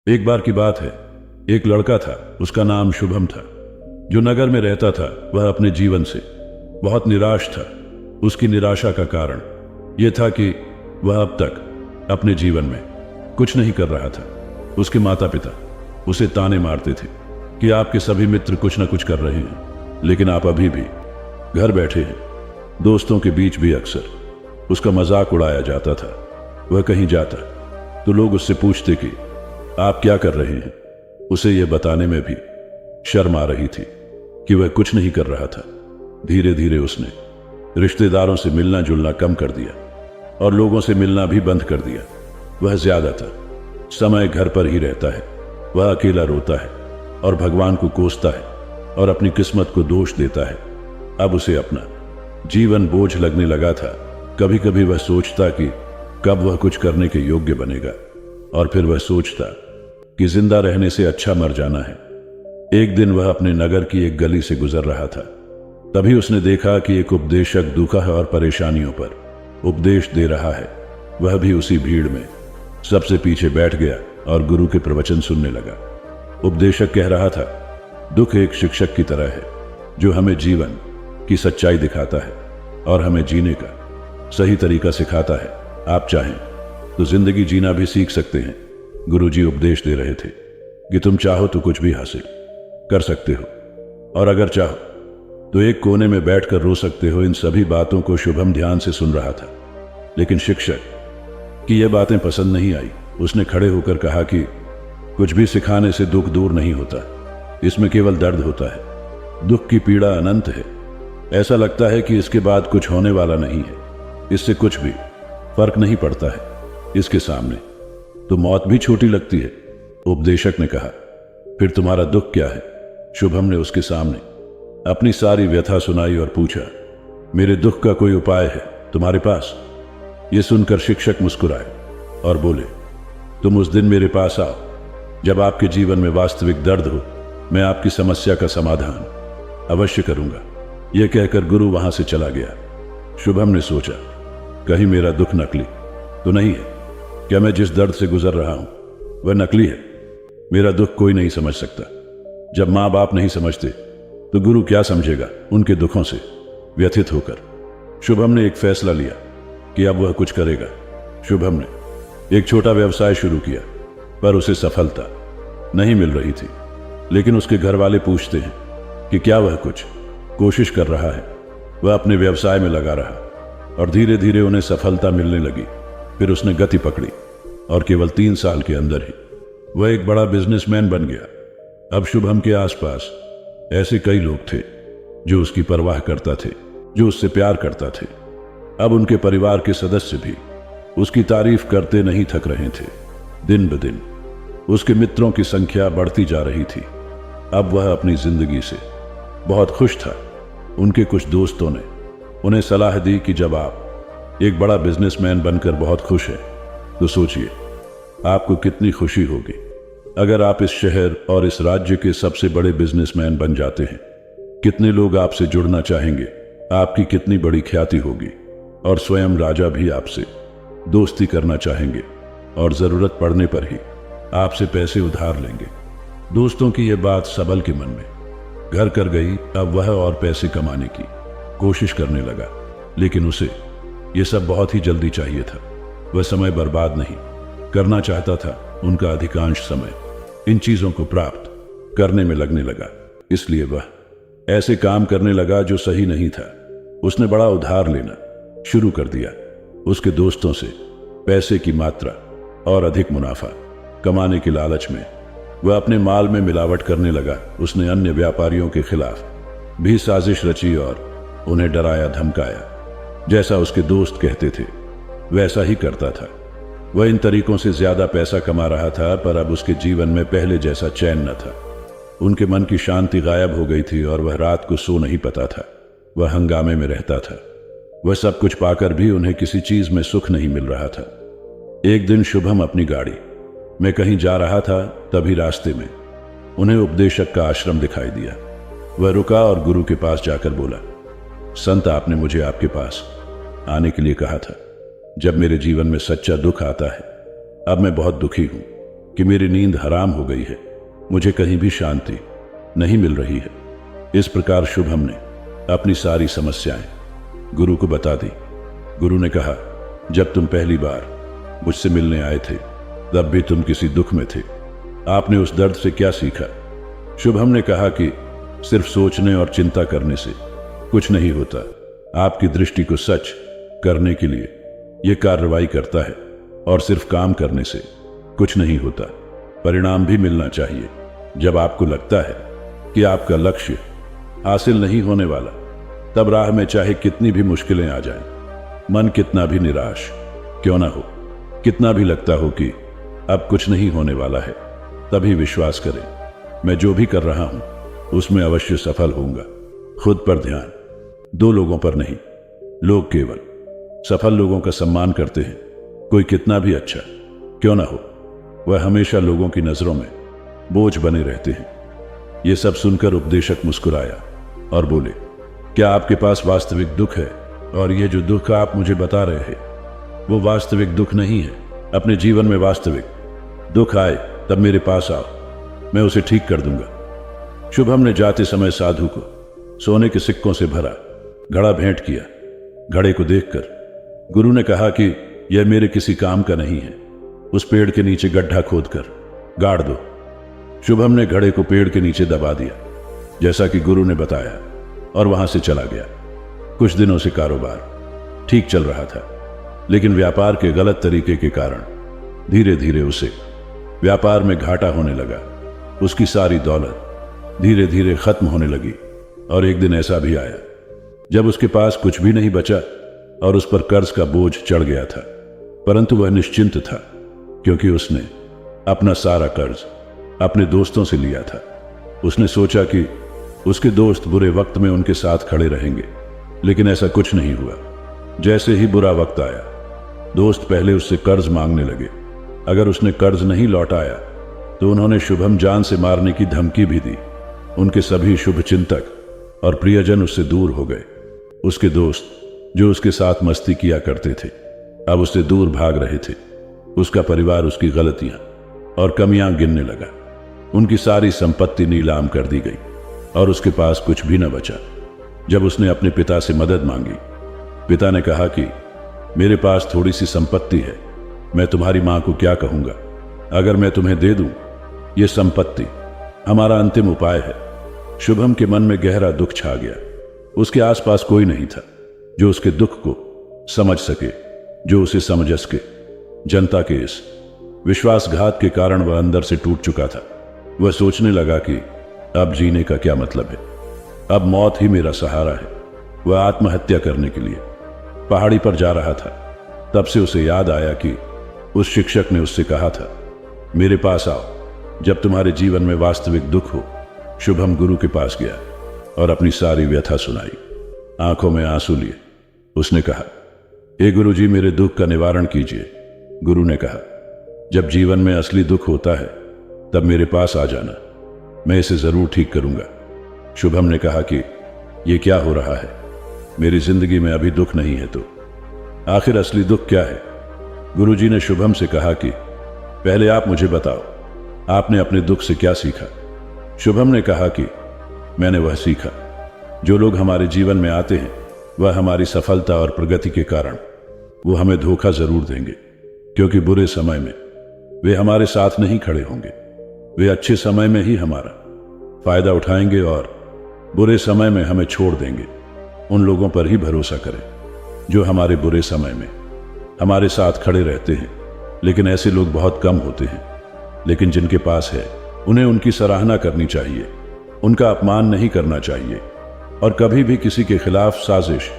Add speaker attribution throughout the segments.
Speaker 1: एक बार की बात है, एक लड़का था, उसका नाम शुभम था। जो नगर में रहता था वह अपने जीवन से बहुत निराश था। उसकी निराशा का कारण यह था कि वह अब तक अपने जीवन में कुछ नहीं कर रहा था। उसके माता पिता उसे ताने मारते थे कि आपके सभी मित्र कुछ न कुछ कर रहे हैं, लेकिन आप अभी भी घर बैठे हैं। दोस्तों के बीच भी अक्सर उसका मजाक उड़ाया जाता था। वह कहीं जाता तो लोग उससे पूछते कि आप क्या कर रहे हैं। उसे यह बताने में भी शर्म आ रही थी कि वह कुछ नहीं कर रहा था। धीरे धीरे उसने रिश्तेदारों से मिलना जुलना कम कर दिया और लोगों से मिलना भी बंद कर दिया। वह ज्यादातर समय घर पर ही रहता है। वह अकेला रोता है और भगवान को कोसता है और अपनी किस्मत को दोष देता है। अब उसे अपना जीवन बोझ लगने लगा था। कभी कभी वह सोचता कि कब वह कुछ करने के योग्य बनेगा, और फिर वह सोचता कि जिंदा रहने से अच्छा मर जाना है। एक दिन वह अपने नगर की एक गली से गुजर रहा था। तभी उसने देखा कि एक उपदेशक दुख और परेशानियों पर उपदेश दे रहा है। वह भी उसी भीड़ में सबसे पीछे बैठ गया और गुरु के प्रवचन सुनने लगा। उपदेशक कह रहा था, दुख एक शिक्षक की तरह है जो हमें जीवन की सच्चाई दिखाता है और हमें जीने का सही तरीका सिखाता है। आप चाहें तो जिंदगी जीना भी सीख सकते हैं। गुरुजी उपदेश दे रहे थे कि तुम चाहो तो कुछ भी हासिल कर सकते हो, और अगर चाहो तो एक कोने में बैठकर रो सकते हो। इन सभी बातों को शुभम ध्यान से सुन रहा था, लेकिन शिक्षक की यह बातें पसंद नहीं आई। उसने खड़े होकर कहा कि कुछ भी सिखाने से दुख दूर नहीं होता, इसमें केवल दर्द होता है। दुख की पीड़ा अनंत है। ऐसा लगता है कि इसके बाद कुछ होने वाला नहीं है। इससे कुछ भी फर्क नहीं पड़ता है। इसके सामने तो मौत भी छोटी लगती है। उपदेशक ने कहा, फिर तुम्हारा दुख क्या है? शुभम ने उसके सामने अपनी सारी व्यथा सुनाई और पूछा, मेरे दुख का कोई उपाय है तुम्हारे पास? यह सुनकर शिक्षक मुस्कुराए और बोले, तुम उस दिन मेरे पास आओ जब आपके जीवन में वास्तविक दर्द हो। मैं आपकी समस्या का समाधान अवश्य करूंगा। यह कहकर गुरु वहां से चला गया। शुभम ने सोचा, कहीं मेरा दुख नकली तो नहीं है? क्या मैं जिस दर्द से गुजर रहा हूं वह नकली है? मेरा दुख कोई नहीं समझ सकता। जब माँ बाप नहीं समझते तो गुरु क्या समझेगा उनके दुखों से व्यथित होकर। शुभम ने एक फैसला लिया कि अब वह कुछ करेगा। शुभम ने एक छोटा व्यवसाय शुरू किया, पर उसे सफलता नहीं मिल रही थी। लेकिन उसके घर वाले पूछते हैं कि क्या वह कुछ कोशिश कर रहा है। वह अपने व्यवसाय में लगा रहा और धीरे धीरे उन्हें सफलता मिलने लगी। फिर उसने गति पकड़ी और केवल 3 साल के अंदर ही वह एक बड़ा बिजनेसमैन बन गया। अब शुभम के आसपास ऐसे कई लोग थे जो उसकी परवाह करता थे, जो उससे प्यार करता थे। अब उनके परिवार के सदस्य भी उसकी तारीफ करते नहीं थक रहे थे। दिन ब दिन उसके मित्रों की संख्या बढ़ती जा रही थी। अब वह अपनी जिंदगी से बहुत खुश था। उनके कुछ दोस्तों ने उन्हें सलाह दी कि जब आप एक बड़ा बिजनेसमैन बनकर बहुत खुश हैं, तो सोचिए आपको कितनी खुशी होगी अगर आप इस शहर और इस राज्य के सबसे बड़े बिजनेसमैन बन जाते हैं। कितने लोग आपसे जुड़ना चाहेंगे, आपकी कितनी बड़ी ख्याति होगी, और स्वयं राजा भी आपसे दोस्ती करना चाहेंगे और जरूरत पड़ने पर ही आपसे पैसे उधार लेंगे। दोस्तों की यह बात सबल के मन में घर कर गई। अब वह और पैसे कमाने की कोशिश करने लगा, लेकिन उसे यह सब बहुत ही जल्दी चाहिए था। वह समय बर्बाद नहीं करना चाहता था। उनका अधिकांश समय इन चीजों को प्राप्त करने में लगने लगा। इसलिए वह ऐसे काम करने लगा जो सही नहीं था। उसने बड़ा उधार लेना शुरू कर दिया। उसके दोस्तों से पैसे की मात्रा और अधिक मुनाफा कमाने के लालच में वह अपने माल में मिलावट करने लगा। उसने अन्य व्यापारियों के खिलाफ भी साजिश रची और उन्हें डराया धमकाया। जैसा उसके दोस्त कहते थे वैसा ही करता था। वह इन तरीकों से ज्यादा पैसा कमा रहा था, पर अब उसके जीवन में पहले जैसा चैन न था। उनके मन की शांति गायब हो गई थी और वह रात को सो नहीं पाता था। वह हंगामे में रहता था। वह सब कुछ पाकर भी उन्हें किसी चीज में सुख नहीं मिल रहा था। एक दिन शुभम अपनी गाड़ी में कहीं जा रहा था, तभी रास्ते में उन्हें उपदेशक का आश्रम दिखाई दिया। वह रुका और गुरु के पास जाकर बोला, संत, आपने मुझे आपके पास आने के लिए कहा था जब मेरे जीवन में सच्चा दुख आता है। अब मैं बहुत दुखी हूं कि मेरी नींद हराम हो गई है, मुझे कहीं भी शांति नहीं मिल रही है। इस प्रकार शुभम ने अपनी सारी समस्याएं गुरु को बता दी। गुरु ने कहा, जब तुम पहली बार मुझसे मिलने आए थे तब भी तुम किसी दुख में थे। आपने उस दर्द से क्या सीखा? शुभम ने कहा कि सिर्फ सोचने और चिंता करने से कुछ नहीं होता। आपकी दृष्टि को सच करने के लिए यह कार्रवाई करता है, और सिर्फ काम करने से कुछ नहीं होता। परिणाम भी मिलना चाहिए। जब आपको लगता है कि आपका लक्ष्य हासिल नहीं होने वाला, तब राह में चाहे कितनी भी मुश्किलें आ जाएं, मन कितना भी निराश क्यों ना हो, कितना भी लगता हो कि अब कुछ नहीं होने वाला है, तभी विश्वास करें, मैं जो भी कर रहा हूं उसमें अवश्य सफल होऊंगा। खुद पर ध्यान, दो लोगों पर नहीं। लोग केवल सफल लोगों का सम्मान करते हैं, कोई कितना भी अच्छा क्यों ना हो, वह हमेशा लोगों की नजरों में बोझ बने रहते हैं। यह सब सुनकर उपदेशक मुस्कुराया और बोले, क्या आपके पास वास्तविक दुख है? और यह जो दुख आप मुझे बता रहे हैं वो वास्तविक दुख नहीं है। अपने जीवन में वास्तविक दुख आए तब मेरे पास आओ, मैं उसे ठीक कर दूंगा। शुभम ने जाते समय साधु को सोने के सिक्कों से भरा घड़ा भेंट किया। घड़े को देखकर गुरु ने कहा कि यह मेरे किसी काम का नहीं है, उस पेड़ के नीचे गड्ढा खोदकर गाड़ दो। शुभम ने घड़े को पेड़ के नीचे दबा दिया, जैसा कि गुरु ने बताया, और वहां से चला गया। कुछ दिनों से कारोबार ठीक चल रहा था, लेकिन व्यापार के गलत तरीके के कारण धीरे धीरे उसे व्यापार में घाटा होने लगा। उसकी सारी दौलत धीरे धीरे खत्म होने लगी, और एक दिन ऐसा भी आया जब उसके पास कुछ भी नहीं बचा और उस पर कर्ज का बोझ चढ़ गया था। परंतु वह निश्चिंत था, क्योंकि उसने अपना सारा कर्ज अपने दोस्तों से लिया था। उसने सोचा कि उसके दोस्त बुरे वक्त में उनके साथ खड़े रहेंगे, लेकिन ऐसा कुछ नहीं हुआ। जैसे ही बुरा वक्त आया, दोस्त पहले उससे कर्ज मांगने लगे। अगर उसने कर्ज नहीं लौटाया तो उन्होंने शुभम जान से मारने की धमकी भी दी। उनके सभी शुभचिंतक और प्रियजन उससे दूर हो गए। उसके दोस्त जो उसके साथ मस्ती किया करते थे, अब उससे दूर भाग रहे थे। उसका परिवार उसकी गलतियां और कमियां गिनने लगा। उनकी सारी संपत्ति नीलाम कर दी गई और उसके पास कुछ भी न बचा। जब उसने अपने पिता से मदद मांगी, पिता ने कहा कि मेरे पास थोड़ी सी संपत्ति है, मैं तुम्हारी मां को क्या कहूंगा? अगर मैं तुम्हें दे दूं ये संपत्ति, हमारा अंतिम उपाय है। शुभम के मन में गहरा दुख छा गया। उसके आसपास कोई नहीं था जो उसके दुख को समझ सके, जो उसे समझ सके। जनता के इस विश्वासघात के कारण वह अंदर से टूट चुका था। वह सोचने लगा कि अब जीने का क्या मतलब है, अब मौत ही मेरा सहारा है। वह आत्महत्या करने के लिए पहाड़ी पर जा रहा था। तब से उसे याद आया कि उस शिक्षक ने उससे कहा था, मेरे पास आओ जब तुम्हारे जीवन में वास्तविक दुख हो। शुभम गुरु के पास गया और अपनी सारी व्यथा सुनाई। आंखों में आंसू लिए उसने कहा, हे गुरु जी, मेरे दुख का निवारण कीजिए। गुरु ने कहा, जब जीवन में असली दुख होता है तब मेरे पास आ जाना, मैं इसे जरूर ठीक करूंगा। शुभम ने कहा कि यह क्या हो रहा है, मेरी जिंदगी में अभी दुख नहीं है, तो आखिर असली दुख क्या है? गुरुजी ने शुभम से कहा कि पहले आप मुझे बताओ, आपने अपने दुख से क्या सीखा? शुभम ने कहा कि मैंने वह सीखा, जो लोग हमारे जीवन में आते हैं वह हमारी सफलता और प्रगति के कारण वो हमें धोखा जरूर देंगे, क्योंकि बुरे समय में वे हमारे साथ नहीं खड़े होंगे। वे अच्छे समय में ही हमारा फायदा उठाएंगे और बुरे समय में हमें छोड़ देंगे। उन लोगों पर ही भरोसा करें जो हमारे बुरे समय में हमारे साथ खड़े रहते हैं। लेकिन ऐसे लोग बहुत कम होते हैं, लेकिन जिनके पास है उन्हें उनकी सराहना करनी चाहिए, उनका अपमान नहीं करना चाहिए और कभी भी किसी के खिलाफ साजिश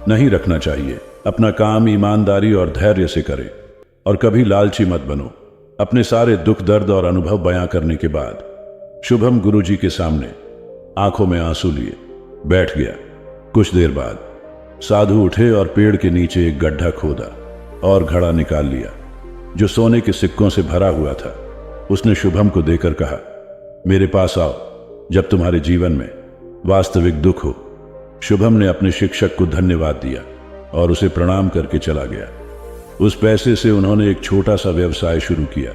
Speaker 1: नहीं रखना चाहिए। अपना काम ईमानदारी और धैर्य से करें और कभी लालची मत बनो। अपने सारे दुख दर्द और अनुभव बयां करने के बाद शुभम गुरुजी के सामने आंखों में आंसू लिए बैठ गया। कुछ देर बाद साधु उठे और पेड़ के नीचे एक गड्ढा खोदा और घड़ा निकाल लिया जो सोने के सिक्कों से भरा हुआ था। उसने शुभम को देकर कहा, मेरे पास आओ जब तुम्हारे जीवन में वास्तविक दुख हो। शुभम ने अपने शिक्षक को धन्यवाद दिया और उसे प्रणाम करके चला गया। उस पैसे से उन्होंने एक छोटा सा व्यवसाय शुरू किया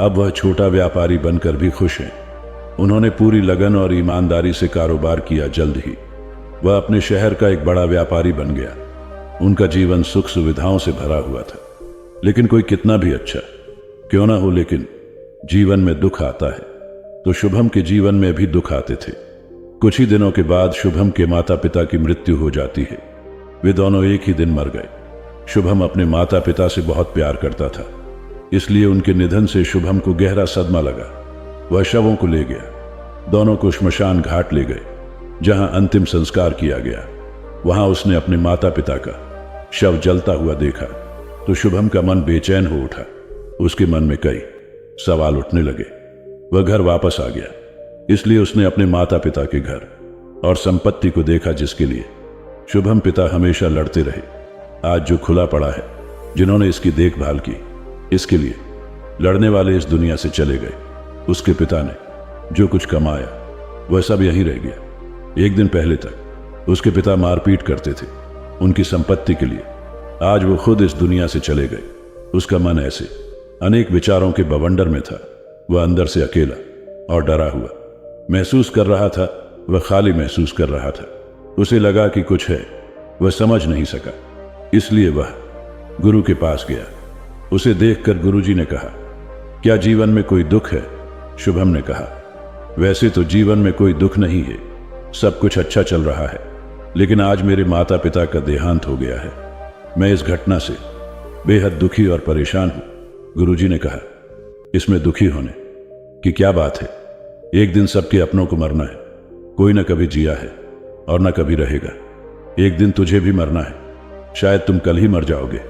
Speaker 1: अब वह छोटा व्यापारी बनकर भी खुश हैं। उन्होंने पूरी लगन और ईमानदारी से कारोबार किया। जल्द ही वह अपने शहर का एक बड़ा व्यापारी बन गया। उनका जीवन सुख सुविधाओं से भरा हुआ था। लेकिन कोई कितना भी अच्छा क्यों ना हो, लेकिन जीवन में दुख आता है तो शुभम के जीवन में भी दुख आते थे। कुछ ही दिनों के बाद शुभम के माता पिता की मृत्यु हो जाती है। वे दोनों एक ही दिन मर गए। शुभम अपने माता पिता से बहुत प्यार करता था, इसलिए उनके निधन से शुभम को गहरा सदमा लगा। वह शवों को ले गया। दोनों को श्मशान घाट ले गए, जहां अंतिम संस्कार किया गया। वहां उसने अपने माता पिता का शव जलता हुआ देखा तो शुभम का मन बेचैन हो उठा। उसके मन में कई सवाल उठने लगे। वह घर वापस आ गया, इसलिए उसने अपने माता पिता के घर और संपत्ति को देखा, जिसके लिए शुभम पिता हमेशा लड़ते रहे। आज जो खुला पड़ा है, जिन्होंने इसकी देखभाल की, इसके लिए लड़ने वाले इस दुनिया से चले गए। उसके पिता ने जो कुछ कमाया वह सब यहीं रह गया। एक दिन पहले तक उसके पिता मारपीट करते थे उनकी संपत्ति के लिए। आज वो खुद इस दुनिया से चले गए। उसका मन ऐसे अनेक विचारों के बवंडर में था। वह अंदर से अकेला और डरा हुआ महसूस कर रहा था। वह खाली महसूस कर रहा था। उसे लगा कि कुछ है, वह समझ नहीं सका। इसलिए वह गुरु के पास गया। उसे देखकर गुरुजी ने कहा, क्या जीवन में कोई दुख है? शुभम ने कहा, वैसे तो जीवन में कोई दुख नहीं है, सब कुछ अच्छा चल रहा है, लेकिन आज मेरे माता पिता का देहांत हो गया है। मैं इस घटना से बेहद दुखी और परेशान हूं। गुरुजी ने कहा, इसमें दुखी होने की क्या बात है? एक दिन सबके अपनों को मरना है। कोई न कभी जिया है और न कभी रहेगा। एक दिन तुझे भी मरना है। शायद तुम कल ही मर जाओगे,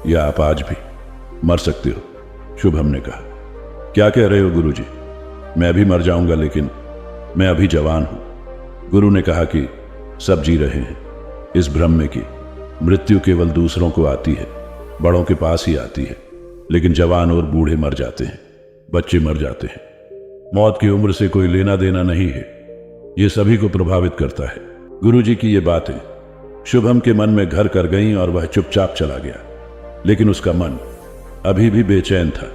Speaker 1: या आप आज भी मर सकते हो। शुभम ने कहा, क्या कह रहे हो गुरुजी? मैं भी मर जाऊंगा, लेकिन मैं अभी जवान हूं। गुरु ने कहा कि सब जी रहे हैं इस भ्रम में कि मृत्यु केवल दूसरों को आती है, बड़ों के पास ही आती है। लेकिन जवान और बूढ़े मर जाते हैं, बच्चे मर जाते हैं। मौत की उम्र से कोई लेना देना नहीं है। ये सभी को प्रभावित करता है। गुरुजी की ये बातें शुभम के मन में घर कर गईं और वह चुपचाप चला गया। लेकिन उसका मन अभी भी बेचैन था।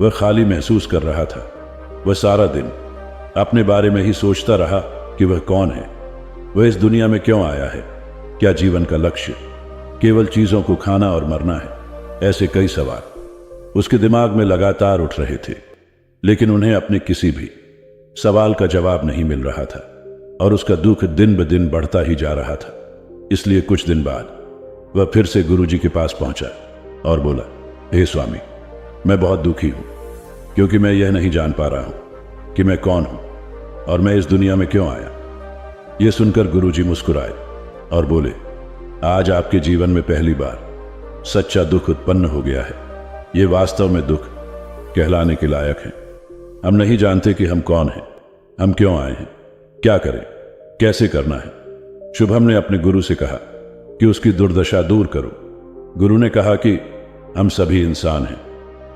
Speaker 1: वह खाली महसूस कर रहा था। वह सारा दिन अपने बारे में ही सोचता रहा कि वह कौन है, वह इस दुनिया में क्यों आया है, क्या जीवन का लक्ष्य केवल चीजों को खाना और मरना है? ऐसे कई सवाल उसके दिमाग में लगातार उठ रहे थे, लेकिन उन्हें अपने किसी भी सवाल का जवाब नहीं मिल रहा था और उसका दुख दिन ब दिन बढ़ता ही जा रहा था। इसलिए कुछ दिन बाद वह फिर से गुरुजी के पास पहुंचा और बोला, हे स्वामी, मैं बहुत दुखी हूं, क्योंकि मैं यह नहीं जान पा रहा हूं कि मैं कौन हूं और मैं इस दुनिया में क्यों आया। यह सुनकर गुरुजी मुस्कुराए और बोले, आज आपके जीवन में पहली बार सच्चा दुख उत्पन्न हो गया है। यह वास्तव में दुख कहलाने के लायक है। हम नहीं जानते कि हम कौन हैं, हम क्यों आए हैं, क्या करें, कैसे करना है। शुभम ने अपने गुरु से कहा कि उसकी दुर्दशा दूर करो। गुरु ने कहा कि हम सभी इंसान हैं,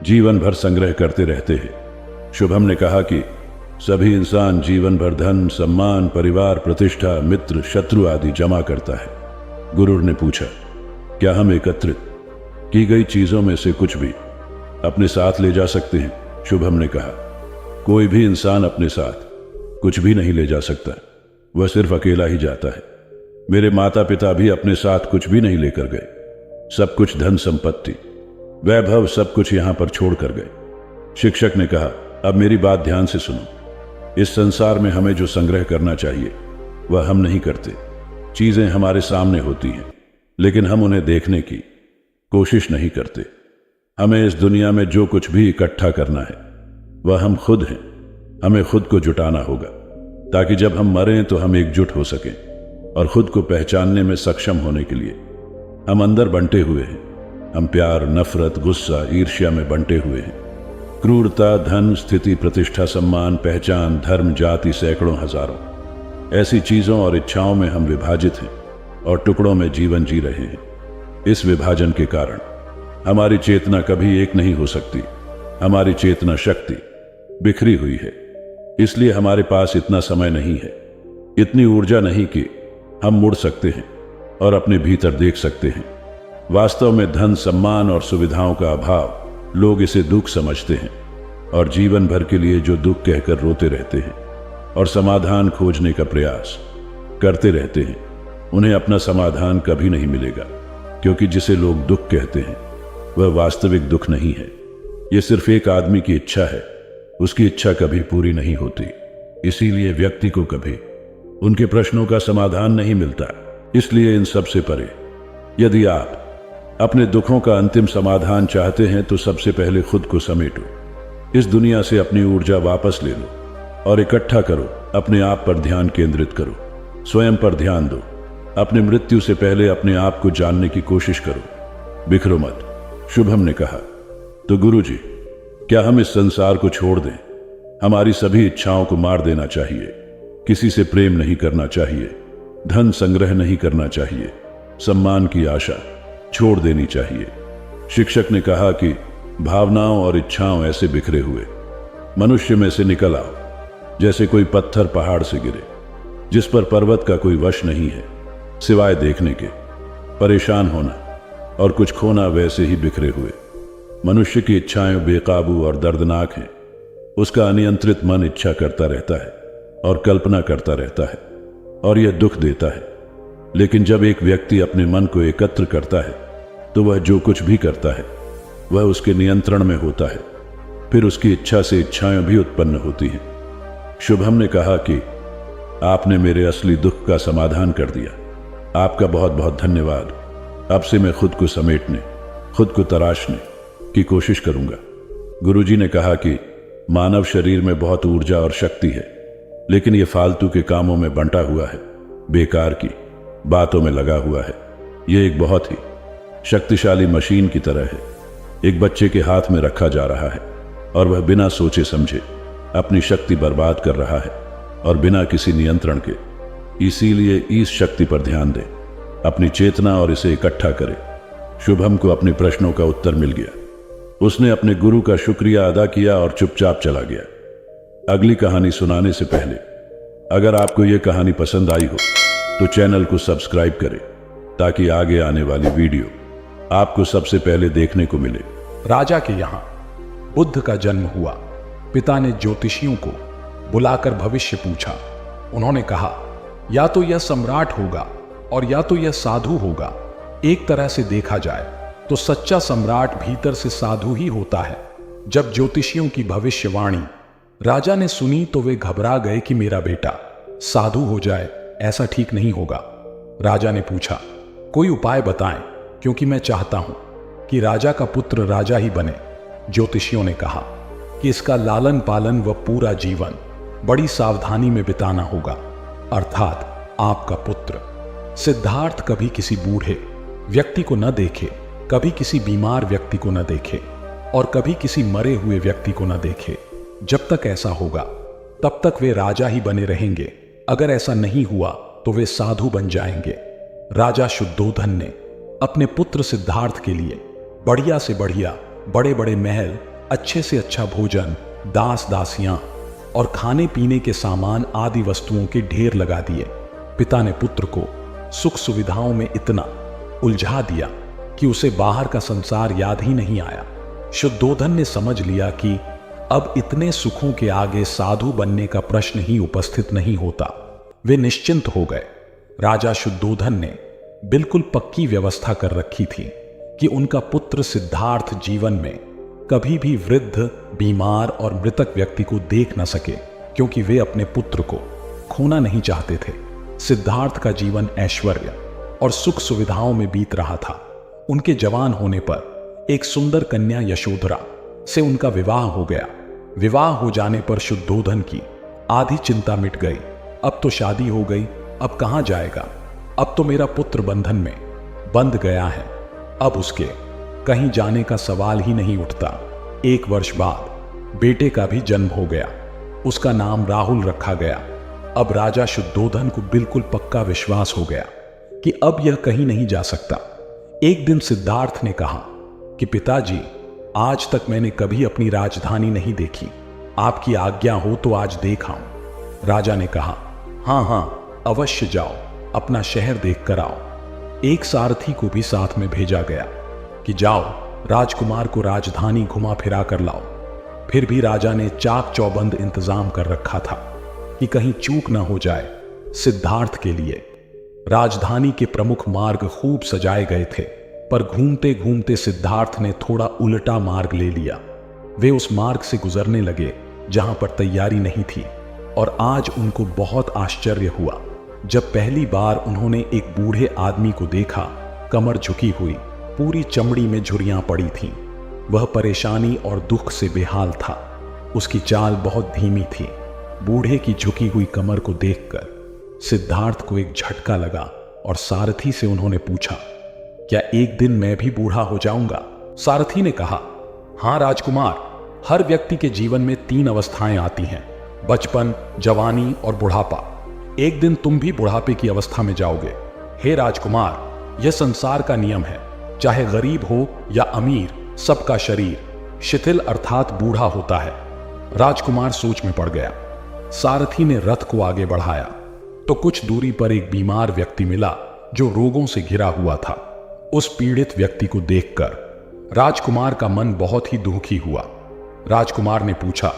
Speaker 1: जीवन भर संग्रह करते रहते हैं। शुभम ने कहा कि सभी इंसान जीवन भर धन, सम्मान, परिवार, प्रतिष्ठा, मित्र, शत्रु आदि जमा करता है। गुरु ने पूछा, क्या हम एकत्रित की गई चीजों में से कुछ भी अपने साथ ले जा सकते हैं? शुभम ने कहा, कोई भी इंसान अपने साथ कुछ भी नहीं ले जा सकता, वह सिर्फ अकेला ही जाता है। मेरे माता पिता भी अपने साथ कुछ भी नहीं लेकर गए। सब कुछ, धन संपत्ति, वैभव, सब कुछ यहां पर छोड़ कर गए। शिक्षक ने कहा, अब मेरी बात ध्यान से सुनो। इस संसार में हमें जो संग्रह करना चाहिए वह हम नहीं करते। चीजें हमारे सामने होती हैं, लेकिन हम उन्हें देखने की कोशिश नहीं करते। हमें इस दुनिया में जो कुछ भी इकट्ठा करना है वह हम खुद हैं। हमें खुद को जुटाना होगा, ताकि जब हम मरें तो हम एकजुट हो सकें और खुद को पहचानने में सक्षम होने के लिए हम अंदर बंटे हुए हैं। हम प्यार, नफरत, गुस्सा, ईर्ष्या में बंटे हुए हैं। क्रूरता, धन, स्थिति, प्रतिष्ठा, सम्मान, पहचान, धर्म, जाति, सैकड़ों, हजारों ऐसी चीजों और इच्छाओं में हम विभाजित हैं और टुकड़ों में जीवन जी रहे हैं। इस विभाजन के कारण हमारी चेतना कभी एक नहीं हो सकती। हमारी चेतना शक्ति बिखरी हुई है। इसलिए हमारे पास इतना समय नहीं है, इतनी ऊर्जा नहीं कि हम मुड़ सकते हैं और अपने भीतर देख सकते हैं। वास्तव में धन, सम्मान और सुविधाओं का अभाव, लोग इसे दुख समझते हैं, और जीवन भर के लिए जो दुख कहकर रोते रहते हैं और समाधान खोजने का प्रयास करते रहते हैं, उन्हें अपना समाधान कभी नहीं मिलेगा, क्योंकि जिसे लोग दुख कहते हैं वह वास्तविक दुख नहीं है। यह सिर्फ एक आदमी की इच्छा है, उसकी इच्छा कभी पूरी नहीं होती। इसीलिए व्यक्ति को कभी उनके प्रश्नों का समाधान नहीं मिलता। इसलिए इन सब से परे, यदि आप अपने दुखों का अंतिम समाधान चाहते हैं तो सबसे पहले खुद को समेटो, इस दुनिया से अपनी ऊर्जा वापस ले लो और इकट्ठा करो। अपने आप पर ध्यान केंद्रित करो, स्वयं पर ध्यान दो। अपनी मृत्यु से पहले अपने आप को जानने की कोशिश करो, बिखरो मत। शुभम ने कहा, तो गुरुजी, क्या हम इस संसार को छोड़ दें? हमारी सभी इच्छाओं को मार देना चाहिए। किसी से प्रेम नहीं करना चाहिए, धन संग्रह नहीं करना चाहिए, सम्मान की आशा छोड़ देनी चाहिए। शिक्षक ने कहा कि भावनाओं और इच्छाओं ऐसे बिखरे हुए मनुष्य में से निकल आओ, जैसे कोई पत्थर पहाड़ से गिरे, जिस पर पर्वत का कोई वश नहीं है सिवाय देखने के। परेशान होना और कुछ खोना वैसे ही बिखरे हुए। मनुष्य की इच्छाएं बेकाबू और दर्दनाक हैं। उसका अनियंत्रित मन इच्छा करता रहता है और कल्पना करता रहता है, और यह दुख देता है। लेकिन जब एक व्यक्ति अपने मन को एकत्र करता है तो वह जो कुछ भी करता है वह उसके नियंत्रण में होता है। फिर उसकी इच्छा से इच्छाएं भी उत्पन्न होती हैं। शुभम ने कहा कि आपने मेरे असली दुख का समाधान कर दिया। आपका बहुत बहुत धन्यवाद। अब से मैं खुद को समेटने, खुद को तराशने की कोशिश करूंगा। गुरुजी ने कहा कि मानव शरीर में बहुत ऊर्जा और शक्ति है, लेकिन यह फालतू के कामों में बंटा हुआ है, बेकार की बातों में लगा हुआ है। यह एक बहुत ही शक्तिशाली मशीन की तरह है। एक बच्चे के हाथ में रखा जा रहा है और वह बिना सोचे समझे अपनी शक्ति बर्बाद कर रहा है और बिना किसी नियंत्रण के। इसीलिए इस शक्ति पर ध्यान दें, अपनी चेतना, और इसे इकट्ठा करें। शुभम को अपने प्रश्नों का उत्तर मिल गया। उसने अपने गुरु का शुक्रिया अदा किया और चुपचाप चला गया। अगली कहानी सुनाने से पहले अगर आपको यह कहानी पसंद आई हो तो चैनल को सब्सक्राइब करें, ताकि आगे आने वाली वीडियो आपको सबसे पहले देखने को मिले।
Speaker 2: राजा के यहाँ बुद्ध का जन्म हुआ। पिता ने ज्योतिषियों को बुलाकर भविष्य पूछा। उन्होंने कहा, या तो यह सम्राट होगा और या तो यह साधु होगा। एक तरह से देखा जाए तो सच्चा सम्राट भीतर से साधु ही होता है। जब ज्योतिषियों की भविष्यवाणी राजा ने सुनी तो वे घबरा गए कि मेरा बेटा साधु हो जाए, ऐसा ठीक नहीं होगा। राजा ने पूछा, कोई उपाय बताएं, क्योंकि मैं चाहता हूं कि राजा का पुत्र राजा ही बने। ज्योतिषियों ने कहा कि इसका लालन पालन व पूरा जीवन बड़ी सावधानी में बिताना होगा, अर्थात आपका पुत्र सिद्धार्थ कभी किसी बूढ़े व्यक्ति को न देखे, कभी किसी बीमार व्यक्ति को न देखे और कभी किसी मरे हुए व्यक्ति को न देखे। जब तक ऐसा होगा तब तक वे राजा ही बने रहेंगे। अगर ऐसा नहीं हुआ तो वे साधु बन जाएंगे। राजा शुद्धोधन ने अपने पुत्र सिद्धार्थ के लिए बढ़िया से बढ़िया बड़े बड़े महल, अच्छे से अच्छा भोजन, दास दासियां और खाने पीने के सामान आदि वस्तुओं के ढेर लगा दिए। पिता ने पुत्र को सुख सुविधाओं में इतना उलझा दिया कि उसे बाहर का संसार याद ही नहीं आया। शुद्धोधन ने समझ लिया कि अब इतने सुखों के आगे साधु बनने का प्रश्न ही उपस्थित नहीं होता। वे निश्चिंत हो गए। राजा शुद्धोधन ने बिल्कुल पक्की व्यवस्था कर रखी थी कि उनका पुत्र सिद्धार्थ जीवन में कभी भी वृद्ध, बीमार और मृतक व्यक्ति को देख न सके, क्योंकि वे अपने पुत्र को खोना नहीं चाहते थे। सिद्धार्थ का जीवन ऐश्वर्य और सुख सुविधाओं में बीत रहा था। उनके जवान होने पर एक सुंदर कन्या यशोधरा से उनका विवाह हो गया। विवाह हो जाने पर शुद्धोधन की आधी चिंता मिट गई। अब तो शादी हो गई, अब कहां जाएगा? अब तो मेरा पुत्र बंधन में बंध गया है, अब उसके कहीं जाने का सवाल ही नहीं उठता। 1 वर्ष बाद बेटे का भी जन्म हो गया। उसका नाम राहुल रखा गया। अब राजा शुद्धोधन को बिल्कुल पक्का विश्वास हो गया कि अब यह कहीं नहीं जा सकता। एक दिन सिद्धार्थ ने कहा कि पिताजी, आज तक मैंने कभी अपनी राजधानी नहीं देखी, आपकी आज्ञा हो तो आज देख आऊं। राजा ने कहा, हाँ हाँ, अवश्य जाओ, अपना शहर देख कर आओ। एक सारथी को भी साथ में भेजा गया कि जाओ राजकुमार को राजधानी घुमा फिरा कर लाओ। फिर भी राजा ने चाक चौबंद इंतजाम कर रखा था कि कहीं चूक न हो जाए। सिद्धार्थ के लिए राजधानी के प्रमुख मार्ग खूब सजाए गए थे, पर घूमते घूमते सिद्धार्थ ने थोड़ा उल्टा मार्ग ले लिया। वे उस मार्ग से गुजरने लगे जहां पर तैयारी नहीं थी, और आज उनको बहुत आश्चर्य हुआ जब पहली बार उन्होंने एक बूढ़े आदमी को देखा। कमर झुकी हुई, पूरी चमड़ी में झुर्रियां पड़ी थीं। वह परेशानी और दुख से बेहाल था। उसकी चाल बहुत धीमी थी। बूढ़े की झुकी हुई कमर को देखकर सिद्धार्थ को एक झटका लगा और सारथी से उन्होंने पूछा, क्या एक दिन मैं भी बूढ़ा हो जाऊंगा? सारथी ने कहा, हां राजकुमार, हर व्यक्ति के जीवन में 3 अवस्थाएं आती हैं, बचपन, जवानी और बुढ़ापा। एक दिन तुम भी बुढ़ापे की अवस्था में जाओगे। हे राजकुमार, यह संसार का नियम है। चाहे गरीब हो या अमीर, सबका शरीर शिथिल अर्थात बूढ़ा होता है। राजकुमार सोच में पड़ गया। सारथी ने रथ को आगे बढ़ाया तो कुछ दूरी पर एक बीमार व्यक्ति मिला जो रोगों से घिरा हुआ था। उस पीड़ित व्यक्ति को देखकर राजकुमार का मन बहुत ही दुखी हुआ। राजकुमार ने पूछा,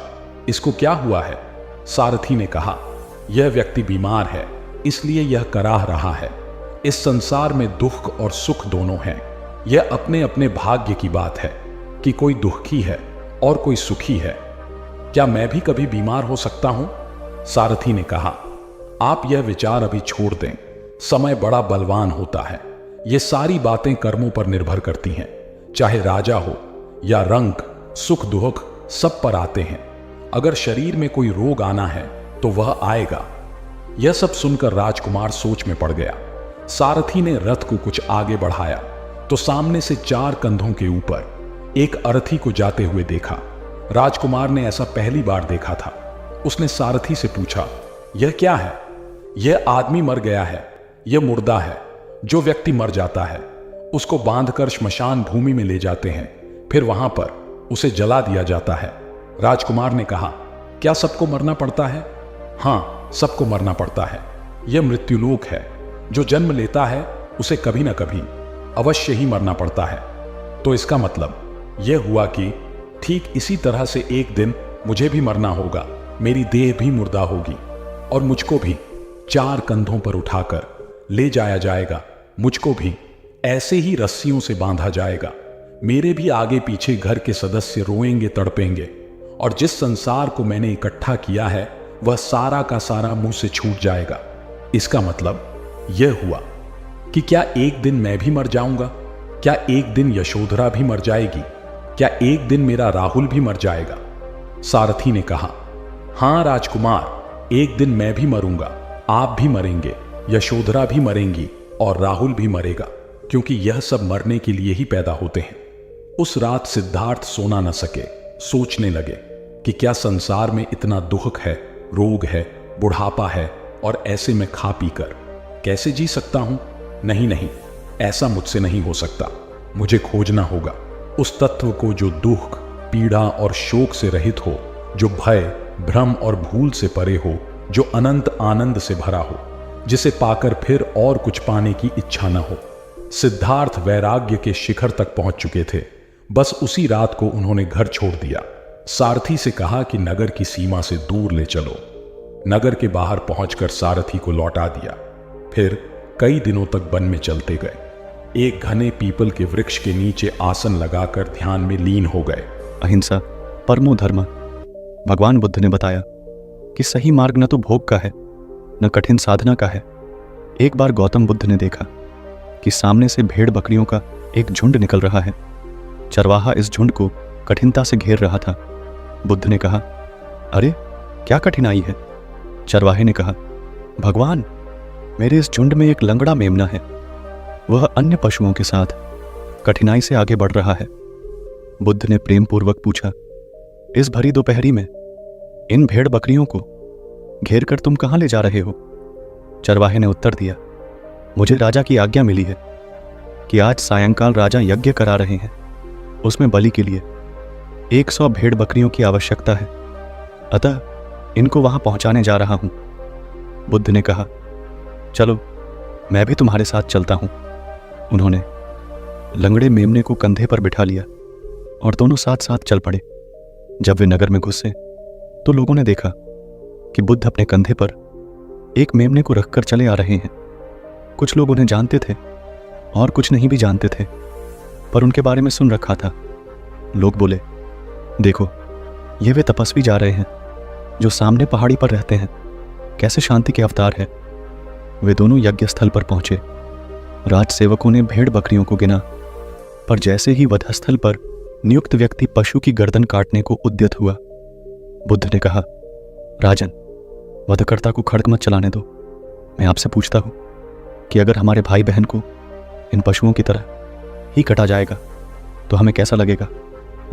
Speaker 2: इसको क्या हुआ है? सारथी ने कहा, यह व्यक्ति बीमार है, इसलिए यह कराह रहा है। इस संसार में दुख और सुख दोनों हैं। यह अपने अपने भाग्य की बात है कि कोई दुखी है और कोई सुखी है। क्या मैं भी कभी बीमार हो सकता हूं? सारथी ने कहा, आप यह विचार अभी छोड़ दें। समय बड़ा बलवान होता है। ये सारी बातें कर्मों पर निर्भर करती हैं। चाहे राजा हो या रंक, सुख दुख सब पर आते हैं। अगर शरीर में कोई रोग आना है तो वह आएगा। यह सब सुनकर राजकुमार सोच में पड़ गया। सारथी ने रथ को कुछ आगे बढ़ाया तो सामने से 4 कंधों के ऊपर एक अर्थी को जाते हुए देखा। राजकुमार ने ऐसा पहली बार देखा था। उसने सारथी से पूछा, यह क्या है? यह आदमी मर गया है, यह मुर्दा है। जो व्यक्ति मर जाता है उसको बांधकर श्मशान भूमि में ले जाते हैं, फिर वहां पर उसे जला दिया जाता है। राजकुमार ने कहा, क्या सबको मरना पड़ता है? हां, सबको मरना पड़ता है। यह मृत्युलोक है। जो जन्म लेता है उसे कभी ना कभी अवश्य ही मरना पड़ता है। तो इसका मतलब यह हुआ कि ठीक इसी तरह से एक दिन मुझे भी मरना होगा। मेरी देह भी मुर्दा होगी और मुझको भी 4 कंधों पर उठाकर ले जाया जाएगा। मुझको भी ऐसे ही रस्सियों से बांधा जाएगा। मेरे भी आगे पीछे घर के सदस्य रोएंगे, तड़पेंगे, और जिस संसार को मैंने इकट्ठा किया है वह सारा का सारा मुंह से छूट जाएगा। इसका मतलब यह हुआ कि क्या एक दिन मैं भी मर जाऊंगा? क्या एक दिन यशोधरा भी मर जाएगी? क्या एक दिन मेरा राहुल भी मर जाएगा? सारथी ने कहा, हां राजकुमार, एक दिन मैं भी मरूंगा, आप भी मरेंगे, यशोधरा भी मरेंगी और राहुल भी मरेगा, क्योंकि यह सब मरने के लिए ही पैदा होते हैं। उस रात सिद्धार्थ सोना न सके। सोचने लगे कि क्या संसार में इतना दुख है, रोग है, बुढ़ापा है, और ऐसे में खा पी कर कैसे जी सकता हूं? नहीं नहीं, ऐसा मुझसे नहीं हो सकता। मुझे खोजना होगा उस तत्व को जो दुख, पीड़ा और शोक से रहित हो, जो भय, भ्रम और भूल से परे हो, जो अनंत आनंद से भरा हो, जिसे पाकर फिर और कुछ पाने की इच्छा न हो। सिद्धार्थ वैराग्य के शिखर तक पहुंच चुके थे। बस उसी रात को उन्होंने घर छोड़ दिया। सारथी से कहा कि नगर की सीमा से दूर ले चलो। नगर के बाहर पहुंचकर सारथी को लौटा दिया। फिर कई दिनों तक वन में चलते गए। एक घने पीपल के वृक्ष के नीचे आसन लगाकर ध्यान में लीन हो गए।
Speaker 3: अहिंसा परमो धर्म भगवान बुद्ध ने बताया कि सही मार्ग न तो भोग का है न कठिन साधना का है। एक बार गौतम बुद्ध ने देखा कि सामने से भेड़ बकरियों का एक झुंड निकल रहा है। चरवाहा इस झुंड को कठिनता से घेर रहा था। बुद्ध ने कहा, अरे क्या कठिनाई है? चरवाहे ने कहा, भगवान, मेरे इस झुंड में एक लंगड़ा मेमना है। वह अन्य पशुओं के साथ कठिनाई से आगे बढ़ रहा है। बुद्ध ने प्रेम पूर्वक पूछा, इस भरी दोपहरी में इन भेड़ बकरियों को घेर कर तुम कहां ले जा रहे हो? चरवाहे ने उत्तर दिया, मुझे राजा की आज्ञा मिली है कि आज सायंकाल राजा यज्ञ करा रहे हैं। उसमें बलि के लिए 100 भेड़ बकरियों की आवश्यकता है, अतः इनको वहां पहुंचाने जा रहा हूं। बुद्ध ने कहा, चलो मैं भी तुम्हारे साथ चलता हूं। उन्होंने लंगड़े मेमने को कंधे पर बिठा लिया और दोनों साथ साथ चल पड़े। जब वे नगर में घुसे तो लोगों ने देखा कि बुद्ध अपने कंधे पर एक मेमने को रखकर चले आ रहे हैं। कुछ लोग उन्हें जानते थे और कुछ नहीं भी जानते थे, पर उनके बारे में सुन रखा था। लोग बोले, देखो, ये वे तपस्वी जा रहे हैं जो सामने पहाड़ी पर रहते हैं, कैसे शांति के अवतार है। वे दोनों यज्ञ स्थल पर पहुंचे। राजसेवकों ने भेड़ बकरियों को गिना, पर जैसे ही वधस्थल पर नियुक्त व्यक्ति पशु की गर्दन काटने को उद्यत हुआ, बुद्ध ने कहा, राजन, वधकर्ता को खड्ग मत चलाने दो। मैं आपसे पूछता हूं कि अगर हमारे भाई बहन को इन पशुओं की तरह ही कटा जाएगा तो हमें कैसा लगेगा।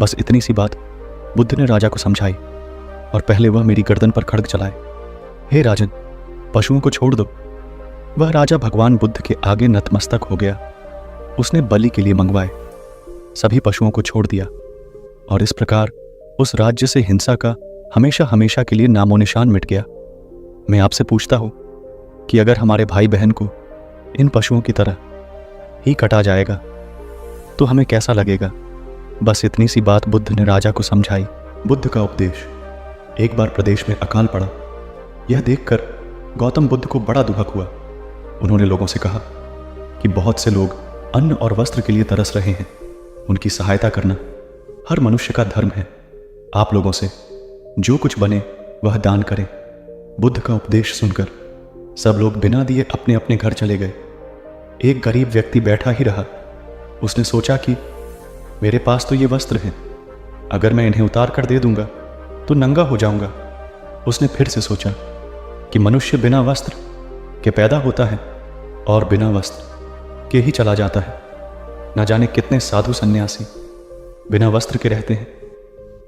Speaker 3: बस इतनी सी बात बुद्ध ने राजा को समझाई और पहले वह मेरी गर्दन पर खड्ग चलाए। हे राजन, पशुओं को छोड़ दो। वह राजा भगवान बुद्ध के आगे नतमस्तक हो गया। उसने बलि के लिए मंगवाए, सभी पशुओं को छोड़ दिया और इस प्रकार उस राज्य से हिंसा का हमेशा हमेशा के लिए नामो निशान मिट गया। मैं आपसे पूछता हूं कि अगर हमारे भाई बहन को इन पशुओं की तरह ही कटा जाएगा तो हमें कैसा लगेगा। बस इतनी सी बात बुद्ध ने राजा को समझाई। बुद्ध का उपदेश। एक बार प्रदेश में अकाल पड़ा। यह देखकर गौतम बुद्ध को बड़ा दुख हुआ। उन्होंने लोगों से कहा कि बहुत से लोग अन्न और वस्त्र के लिए तरस रहे हैं। उनकी सहायता करना हर मनुष्य का धर्म है। आप लोगों से जो कुछ बने वह दान करें। बुद्ध का उपदेश सुनकर सब लोग बिना दिए अपने अपने घर चले गए। एक गरीब व्यक्ति बैठा ही रहा। उसने सोचा कि मेरे पास तो ये वस्त्र हैं, अगर मैं इन्हें उतार कर दे दूंगा तो नंगा हो जाऊंगा। उसने फिर से सोचा कि मनुष्य बिना वस्त्र के पैदा होता है और बिना वस्त्र के ही चला जाता है। न जाने कितने साधु सन्यासी बिना वस्त्र के रहते हैं,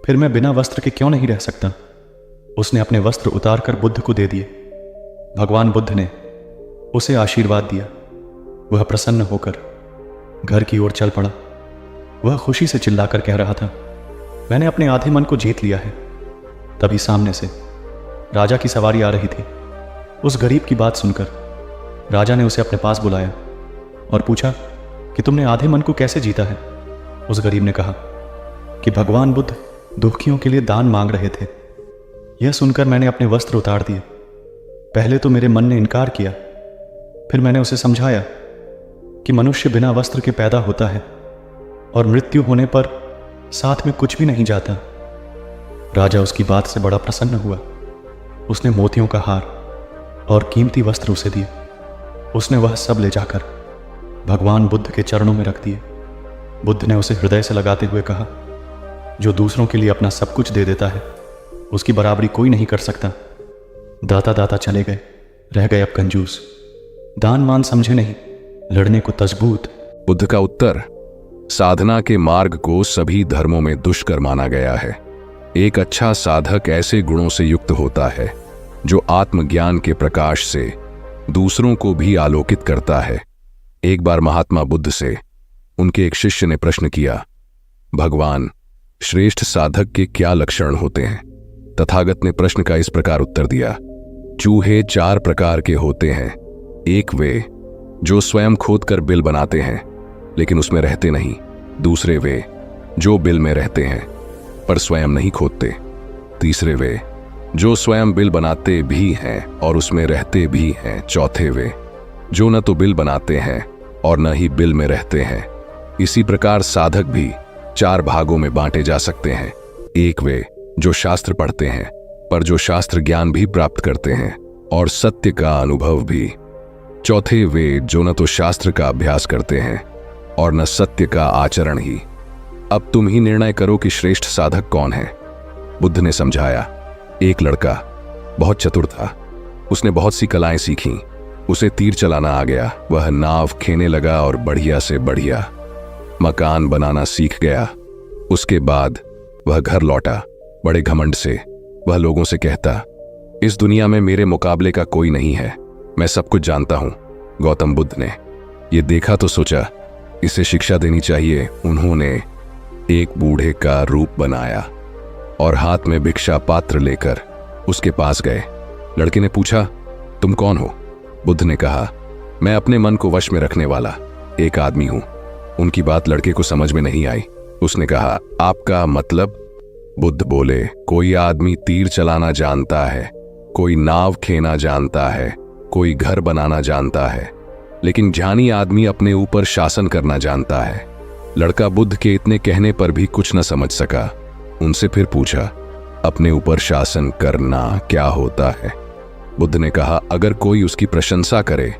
Speaker 3: फिर मैं बिना वस्त्र के क्यों नहीं रह सकता। उसने अपने वस्त्र उतार कर बुद्ध को दे दिए। भगवान बुद्ध ने उसे आशीर्वाद दिया। वह प्रसन्न होकर घर की ओर चल पड़ा। वह खुशी से चिल्लाकर कह रहा था, मैंने अपने आधे मन को जीत लिया है। तभी सामने से राजा की सवारी आ रही थी। उस गरीब की बात सुनकर राजा ने उसे अपने पास बुलाया और पूछा कि तुमने आधे मन को कैसे जीता है। उस गरीब ने कहा कि भगवान बुद्ध दुखियों के लिए दान मांग रहे थे। यह सुनकर मैंने अपने वस्त्र उतार दिए। पहले तो मेरे मन ने इनकार किया, फिर मैंने उसे समझाया कि मनुष्य बिना वस्त्र के पैदा होता है और मृत्यु होने पर साथ में कुछ भी नहीं जाता। राजा उसकी बात से बड़ा प्रसन्न हुआ। उसने मोतियों का हार और कीमती वस्त्र उसे दिए। उसने वह सब ले जाकर भगवान बुद्ध के चरणों में रख दिए। बुद्ध ने उसे हृदय से लगाते हुए कहा, जो दूसरों के लिए अपना सब कुछ दे देता है उसकी बराबरी कोई नहीं कर सकता। दाता दाता चले गए, रह गए अब कंजूस। दान मान समझे नहीं, लड़ने को तजबूत।
Speaker 4: बुद्ध का उत्तर, साधना के मार्ग को सभी धर्मों में दुष्कर माना गया है। एक अच्छा साधक ऐसे गुणों से युक्त होता है जो आत्मज्ञान के प्रकाश से दूसरों को भी आलोकित करता है। एक बार महात्मा बुद्ध से उनके एक शिष्य ने प्रश्न किया, भगवान, श्रेष्ठ साधक के क्या लक्षण होते हैं। तथागत ने प्रश्न का इस प्रकार उत्तर दिया, चूहे 4 प्रकार के होते हैं। एक वे जो स्वयं खोदकर बिल बनाते हैं लेकिन उसमें रहते नहीं। दूसरे वे जो बिल में रहते हैं पर स्वयं नहीं खोदते। तीसरे वे जो स्वयं बिल बनाते भी हैं और उसमें रहते भी हैं। चौथे वे जो न तो बिल बनाते हैं और न ही बिल में रहते हैं। इसी प्रकार साधक भी 4 भागों में बांटे जा सकते हैं। एक वे जो शास्त्र पढ़ते हैं पर जो शास्त्र ज्ञान भी प्राप्त करते हैं और सत्य का अनुभव भी। चौथे वे जो न तो शास्त्र का अभ्यास करते हैं और न सत्य का आचरण ही। अब तुम ही निर्णय करो कि श्रेष्ठ साधक कौन है। बुद्ध ने समझाया, एक लड़का बहुत चतुर था। उसने बहुत सी कलाएं सीखीं। उसे तीर चलाना आ गया। वह नाव खेने लगा और बढ़िया से बढ़िया मकान बनाना सीख गया। उसके बाद वह घर लौटा। बड़े घमंड से वह लोगों से कहता, इस दुनिया में मेरे मुकाबले का कोई नहीं है, मैं सब कुछ जानता हूं। गौतम बुद्ध ने यह देखा तो सोचा इसे शिक्षा देनी चाहिए। उन्होंने एक बूढ़े का रूप बनाया और हाथ में भिक्षा पात्र लेकर उसके पास गए। लड़के ने पूछा, तुम कौन हो? बुद्ध ने कहा, मैं अपने मन को वश में रखने वाला एक आदमी हूं। उनकी बात लड़के को समझ में नहीं आई। उसने कहा, आपका मतलब? बुद्ध बोले, कोई आदमी तीर चलाना जानता है, कोई नाव खेना जानता है, कोई घर बनाना जानता है, लेकिन ज्ञानी आदमी अपने ऊपर शासन करना जानता है। लड़का बुद्ध के इतने कहने पर भी कुछ न समझ सका। उनसे फिर पूछा, अपने ऊपर शासन करना क्या होता है? बुद्ध ने कहा, अगर कोई उसकी प्रशंसा करे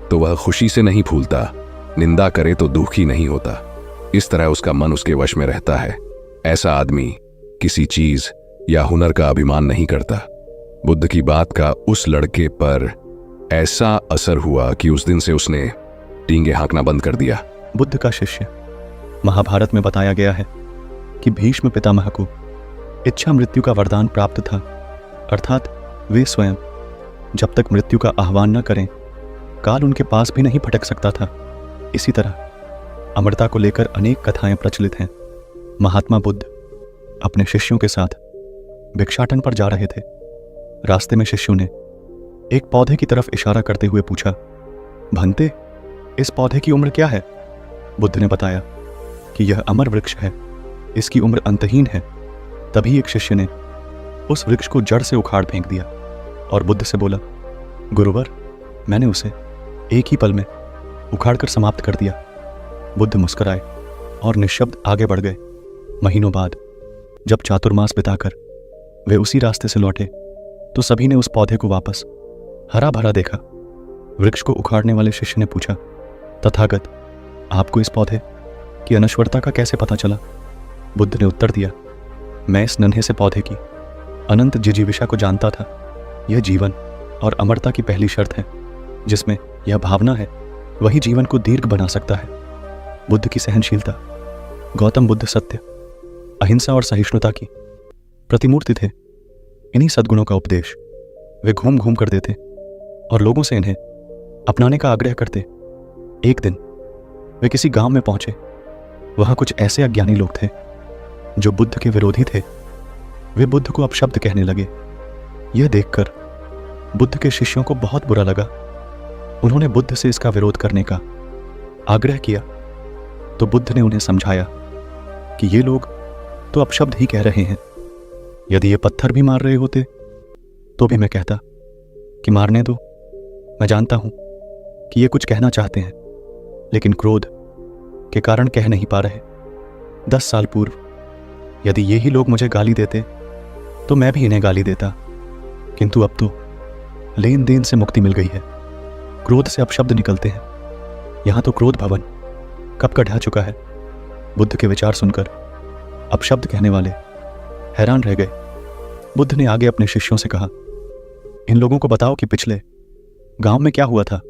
Speaker 4: तो वह खुशी से नहीं फूलता, निंदा करे तो दुखी नहीं होता। इस तरह उसका मन उसके वश में रहता है। ऐसा आदमी किसी चीज या हुनर का अभिमान नहीं करता। बुद्ध की बात का उस लड़के पर ऐसा असर हुआ कि उस दिन से उसने डींगे हाँकना बंद कर दिया।
Speaker 3: बुद्ध का शिष्य। महाभारत में बताया गया है कि भीष्म पितामह को इच्छा मृत्यु का वरदान प्राप्त था, अर्थात वे स्वयं जब तक मृत्यु का आह्वान न करें काल उनके पास भी नहीं भटक सकता था। इसी तरह अमरता को लेकर अनेक कथाएं प्रचलित हैं। महात्मा बुद्ध अपने शिष्यों के साथ भिक्षाटन पर जा रहे थे। रास्ते में शिष्यों ने एक पौधे की तरफ इशारा करते हुए पूछा, भंते, इस पौधे की उम्र क्या है? बुद्ध ने बताया कि यह अमर वृक्ष है, इसकी उम्र अंतहीन है। तभी एक शिष्य ने उस वृक्ष को जड़ से उखाड़ फेंक दिया और बुद्ध से बोला, गुरुवर, मैंने उसे एक ही पल में उखाड़कर समाप्त कर दिया। बुद्ध मुस्कुराए और निःशब्द आगे बढ़ गए। महीनों बाद जब चातुर्मास बिताकर वे उसी रास्ते से लौटे तो सभी ने उस पौधे को वापस हरा भरा देखा। वृक्ष को उखाड़ने वाले शिष्य ने पूछा, तथागत, आपको इस पौधे की अनश्वरता का कैसे पता चला? बुद्ध ने उत्तर दिया, मैं इस नन्हे से पौधे की अनंत जिजीविषा को जानता था। यह जीवन और अमरता की पहली शर्त है। जिसमें यह भावना है वही जीवन को दीर्घ बना सकता है। बुद्ध की सहनशीलता। गौतम बुद्ध सत्य, अहिंसा और सहिष्णुता की प्रतिमूर्ति थे। इन्हीं सद्गुणों का उपदेश वे घूम घूम कर देते और लोगों से इन्हें अपनाने का आग्रह करते। एक दिन वे किसी गांव में पहुंचे। वहां कुछ ऐसे अज्ञानी लोग थे जो बुद्ध के विरोधी थे। वे बुद्ध को अपशब्द कहने लगे। यह देखकर बुद्ध के शिष्यों को बहुत बुरा लगा। उन्होंने बुद्ध से इसका विरोध करने का आग्रह किया तो बुद्ध ने उन्हें समझाया कि ये लोग तो अपशब्द ही कह रहे हैं। यदि ये पत्थर भी मार रहे होते तो भी मैं कहता कि मारने दो। मैं जानता हूं कि ये कुछ कहना चाहते हैं, लेकिन क्रोध के कारण कह नहीं पा रहे। 10 साल पूर्व यदि ये ही लोग मुझे गाली देते तो मैं भी इन्हें गाली देता, किंतु अब तो लेन देन से मुक्ति मिल गई है। क्रोध से अपशब्द निकलते हैं। यहां तो क्रोध भवन कब का ढह चुका है। बुद्ध के विचार सुनकर अपशब्द कहने वाले हैरान रह गए। बुद्ध ने आगे अपने शिष्यों से कहा, इन लोगों को बताओ कि पिछले गांव में क्या हुआ था।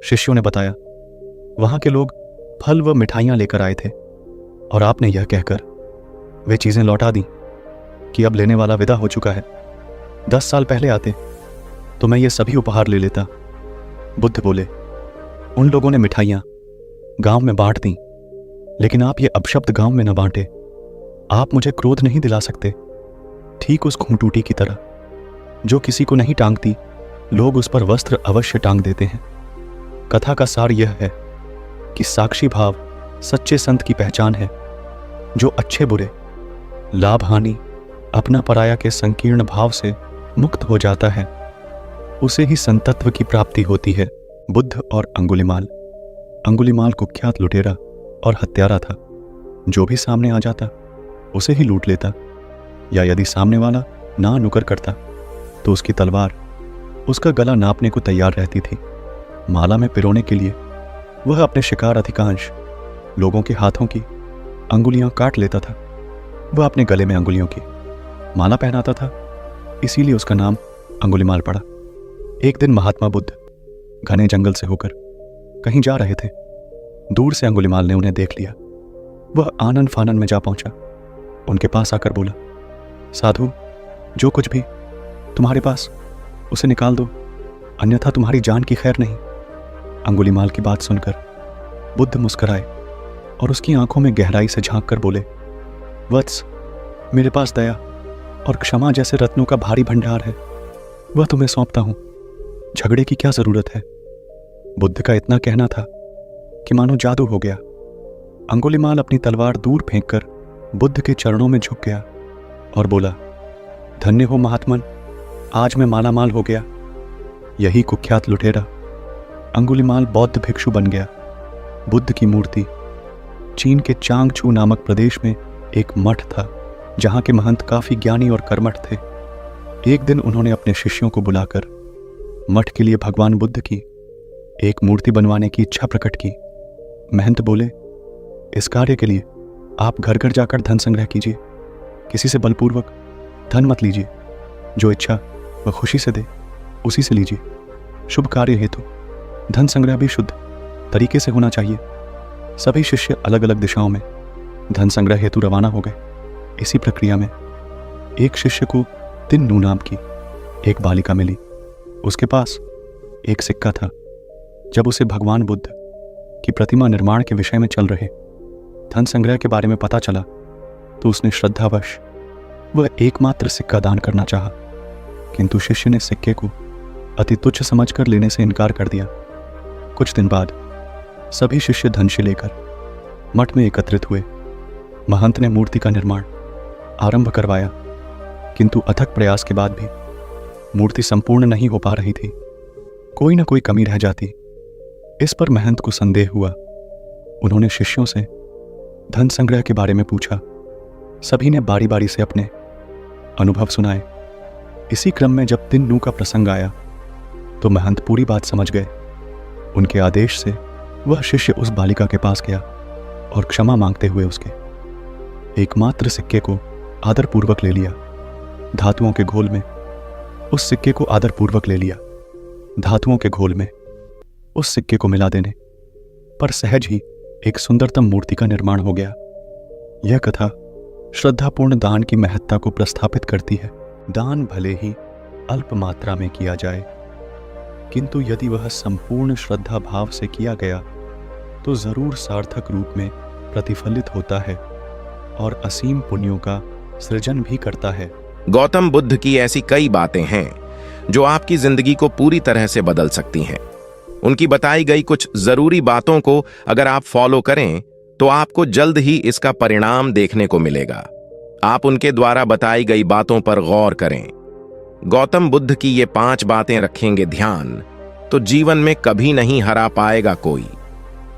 Speaker 3: शिष्यों ने बताया, वहां के लोग फल व मिठाइयां लेकर आए थे और आपने यह कहकर वे चीजें लौटा दी कि अब लेने वाला विदा हो चुका है। 10 साल पहले आते तो मैं ये सभी उपहार ले लेता। बुद्ध बोले, उन लोगों ने मिठाइयां गांव में बांट दी, लेकिन आप ये अपशब्द गांव में न बांटे। आप मुझे क्रोध नहीं दिला सकते। ठीक उस खूंटूटी की तरह जो किसी को नहीं टांगती, लोग उस पर वस्त्र अवश्य टांग देते हैं। कथा का सार यह है कि साक्षी भाव सच्चे संत की पहचान है। जो अच्छे बुरे, लाभ हानि, अपना पराया के संकीर्ण भाव से मुक्त हो जाता है, उसे ही संतत्व की प्राप्ति होती है। बुद्ध और अंगुलिमाल। अंगुलिमाल कुख्यात लुटेरा और हत्यारा था। जो भी सामने आ जाता उसे ही लूट लेता, या यदि सामने वाला ना नुकर करता तो उसकी तलवार उसका गला नापने को तैयार रहती थी। माला में पिरोने के लिए वह अपने शिकार अधिकांश लोगों के हाथों की अंगुलियां काट लेता था। वह अपने गले में अंगुलियों की माला पहनाता था, इसीलिए उसका नाम अंगुलिमाल पड़ा। एक दिन महात्मा बुद्ध घने जंगल से होकर कहीं जा रहे थे। दूर से अंगुलिमाल ने उन्हें देख लिया। वह आनन फानन में जा पहुंचा। उनके पास आकर बोला, साधु, जो कुछ भी तुम्हारे पास उसे निकाल दो, अन्यथा तुम्हारी जान की खैर नहीं। अंगुलिमाल की बात सुनकर बुद्ध मुस्कुराए और उसकी आंखों में गहराई से झांक कर बोले, वत्स, मेरे पास दया और क्षमा जैसे रत्नों का भारी भंडार है, वह तुम्हें सौंपता हूं। झगड़े की क्या जरूरत है। बुद्ध का इतना कहना था कि मानो जादू हो गया। अंगुलिमाल अपनी तलवार दूर फेंककर बुद्ध के चरणों में झुक गया और बोला, धन्य हो महात्मन, आज मैं मालामाल हो गया। यही कुख्यात लुटेरा अंगुलीमाल बौद्ध भिक्षु बन गया। बुद्ध की मूर्ति। चीन के चांगछू नामक प्रदेश में एक मठ था जहां के महंत काफी ज्ञानी और कर्मठ थे। एक दिन उन्होंने अपने शिष्यों को बुलाकर मठ के लिए भगवान बुद्ध की एक मूर्ति बनवाने की इच्छा प्रकट की। महंत बोले, इस कार्य के लिए आप घर घर जाकर धन संग्रह कीजिए, किसी से बलपूर्वक धन मत लीजिए, जो इच्छा वह खुशी से दे उसी से लीजिए। शुभ कार्य हेतु धन संग्रह भी शुद्ध तरीके से होना चाहिए। सभी शिष्य अलग अलग दिशाओं में धन संग्रह हेतु रवाना हो गए। इसी प्रक्रिया में एक शिष्य को तिन्नू नाम की एक बालिका मिली। उसके पास एक सिक्का था। जब उसे भगवान बुद्ध की प्रतिमा निर्माण के विषय में चल रहे धन संग्रह के बारे में पता चला तो उसने श्रद्धावश वह एकमात्र सिक्का दान करना चाहा, किंतु शिष्य ने सिक्के को अति तुच्छ समझकर लेने से इनकार कर दिया। कुछ दिन बाद सभी शिष्य धनशी लेकर मठ में एकत्रित हुए। महंत ने मूर्ति का निर्माण आरंभ करवाया, किंतु अथक प्रयास के बाद भी मूर्ति संपूर्ण नहीं हो पा रही थी। कोई ना कोई कमी रह जाती। इस पर महंत को संदेह हुआ। उन्होंने शिष्यों से धन संग्रह के बारे में पूछा। सभी ने बारी बारी से अपने अनुभव सुनाए। इसी क्रम में जब तिन्नू का प्रसंग आया तो महंत पूरी बात समझ गए। उनके आदेश से वह शिष्य उस बालिका के पास गया और क्षमा मांगते हुए उसके एकमात्र सिक्के को आदरपूर्वक ले लिया। धातुओं के घोल में उस सिक्के को आदरपूर्वक ले लिया। धातुओं के घोल में उस सिक्के को मिला देने पर सहज ही एक सुंदरतम मूर्ति का निर्माण हो गया। यह कथा श्रद्धापूर्ण दान की महत्ता को प्रस्थापित करती है। दान भले ही अल्प मात्रा में किया जाए, किंतु यदि वह संपूर्ण श्रद्धा भाव से किया गया तो जरूर सार्थक रूप में प्रतिफलित होता है और असीम पुण्यों का सृजन भी करता है।
Speaker 5: गौतम बुद्ध की ऐसी कई बातें हैं जो आपकी जिंदगी को पूरी तरह से बदल सकती हैं। उनकी बताई गई कुछ जरूरी बातों को अगर आप फॉलो करें तो आपको जल्द ही इसका परिणाम देखने को मिलेगा। आप उनके द्वारा बताई गई बातों पर गौर करें। गौतम बुद्ध की ये 5 बातें रखेंगे ध्यान तो जीवन में कभी नहीं हरा पाएगा कोई।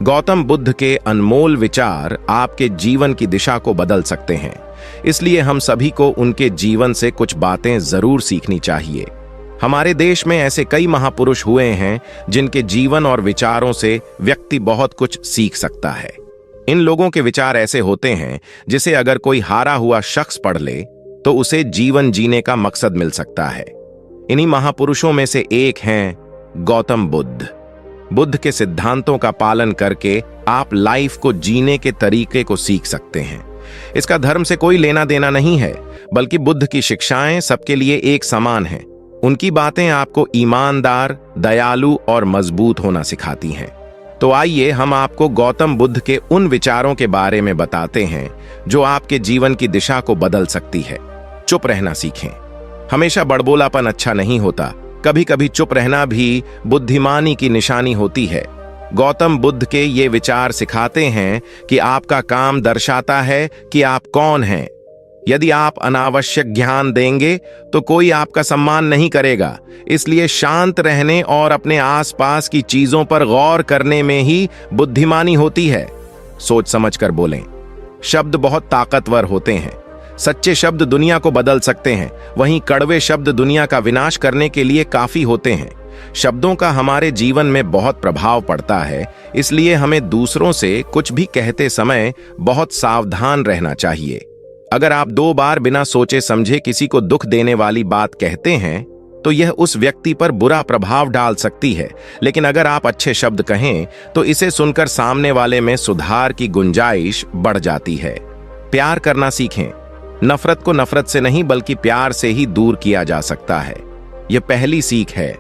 Speaker 5: गौतम बुद्ध के अनमोल विचार आपके जीवन की दिशा को बदल सकते हैं, इसलिए हम सभी को उनके जीवन से कुछ बातें जरूर सीखनी चाहिए। हमारे देश में ऐसे कई महापुरुष हुए हैं जिनके जीवन और विचारों से व्यक्ति बहुत कुछ सीख सकता है। इन लोगों के विचार ऐसे होते हैं जिसे अगर कोई हारा हुआ शख्स पढ़ ले तो उसे जीवन जीने का मकसद मिल सकता है। इन्हीं महापुरुषों में से एक हैं गौतम बुद्ध। बुद्ध के सिद्धांतों का पालन करके आप लाइफ को जीने के तरीके को सीख सकते हैं। इसका धर्म से कोई लेना देना नहीं है, बल्कि बुद्ध की शिक्षाएं सबके लिए एक समान हैं। उनकी बातें आपको ईमानदार, दयालु और मजबूत होना सिखाती हैं। तो आइए हम आपको गौतम बुद्ध के उन विचारों के बारे में बताते हैं जो आपके जीवन की दिशा को बदल सकती है। चुप रहना सीखें। हमेशा बड़बोलापन अच्छा नहीं होता, कभी कभी चुप रहना भी बुद्धिमानी की निशानी होती है। गौतम बुद्ध के ये विचार सिखाते हैं कि आपका काम दर्शाता है कि आप कौन हैं। यदि आप अनावश्यक ज्ञान देंगे तो कोई आपका सम्मान नहीं करेगा, इसलिए शांत रहने और अपने आसपास की चीजों पर गौर करने में ही बुद्धिमानी होती है। सोच समझकर बोलें। शब्द बहुत ताकतवर होते हैं। सच्चे शब्द दुनिया को बदल सकते हैं, वहीं कड़वे शब्द दुनिया का विनाश करने के लिए काफी होते हैं। शब्दों का हमारे जीवन में बहुत प्रभाव पड़ता है, इसलिए हमें दूसरों से कुछ भी कहते समय बहुत सावधान रहना चाहिए। अगर आप 2 बार बिना सोचे समझे किसी को दुख देने वाली बात कहते हैं तो यह उस व्यक्ति पर बुरा प्रभाव डाल सकती है, लेकिन अगर आप अच्छे शब्द कहें तो इसे सुनकर सामने वाले में सुधार की गुंजाइश बढ़ जाती है। प्यार करना सीखें। नफरत को नफरत से नहीं बल्कि प्यार से ही दूर किया जा सकता है। यह पहली सीख है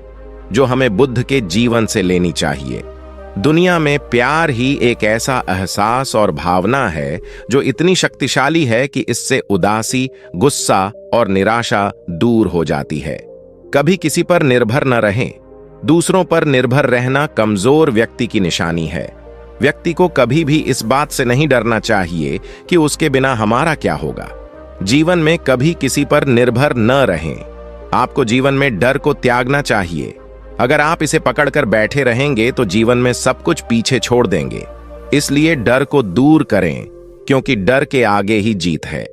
Speaker 5: जो हमें बुद्ध के जीवन से लेनी चाहिए। दुनिया में प्यार ही एक ऐसा एहसास और भावना है जो इतनी शक्तिशाली है कि इससे उदासी, गुस्सा और निराशा दूर हो जाती है। कभी किसी पर निर्भर न रहें। दूसरों पर निर्भर रहना कमजोर व्यक्ति की निशानी है। व्यक्ति को कभी भी इस बात से नहीं डरना चाहिए कि उसके बिना हमारा क्या होगा। जीवन में कभी किसी पर निर्भर न रहें। आपको जीवन में डर को त्यागना चाहिए। अगर आप इसे पकड़कर बैठे रहेंगे तो जीवन में सब कुछ पीछे छोड़ देंगे। इसलिए डर को दूर करें, क्योंकि डर के आगे ही जीत है।